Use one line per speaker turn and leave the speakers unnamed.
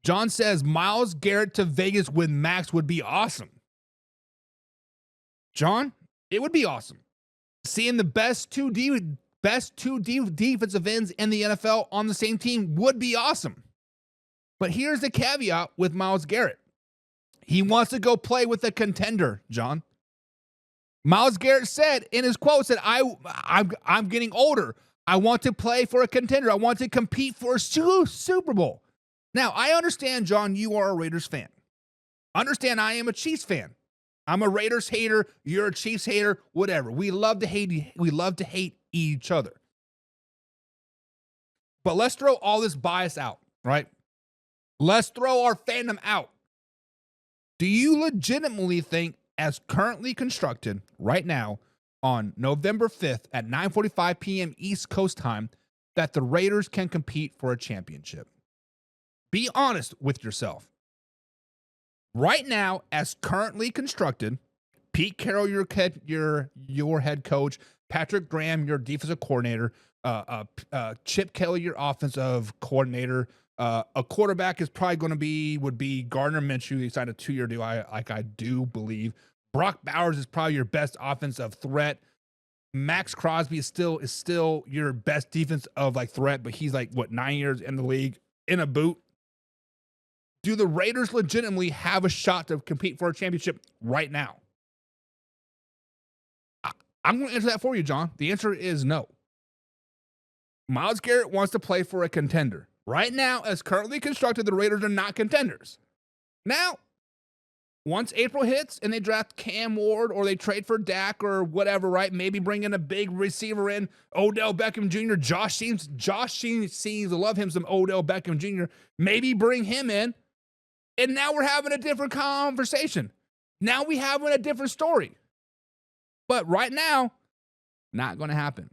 John says Myles Garrett to Vegas with Max would be awesome. John, it would be awesome. Seeing the best two defensive ends in the NFL on the same team would be awesome. But here's the caveat with Myles Garrett. He wants to go play with a contender, John. Myles Garrett said in his quote, said, I'm getting older. I want to play for a contender. I want to compete for a Super Bowl. Now, I understand, John, you are a Raiders fan. Understand I am a Chiefs fan. I'm a Raiders hater. You're a Chiefs hater. Whatever. We love to hate each other. But let's throw all this bias out, right? Let's throw our fandom out. Do you legitimately think, as currently constructed right now on November 5th at 9:45 p.m. East Coast time, that the Raiders can compete for a championship? Be honest with yourself. Right now, as currently constructed, Pete Carroll, your head coach, Patrick Graham, your defensive coordinator, Chip Kelly, your offensive coordinator, a quarterback is probably going to would be Gardner Minshew. He signed a 2-year deal, I do believe. Brock Bowers is probably your best offensive threat. Max Crosby is still your best defensive threat, but he's 9 years in the league in a boot. Do the Raiders legitimately have a shot to compete for a championship right now? I'm going to answer that for you, John. The answer is no. Myles Garrett wants to play for a contender. Right now, as currently constructed, the Raiders are not contenders. Now, once April hits and they draft Cam Ward or they trade for Dak or whatever, right? Maybe bring in a big receiver in, Odell Beckham Jr. Josh seems to love him some Odell Beckham Jr. Maybe bring him in. And now we're having a different conversation. Now we having a different story. But right now, not going to happen.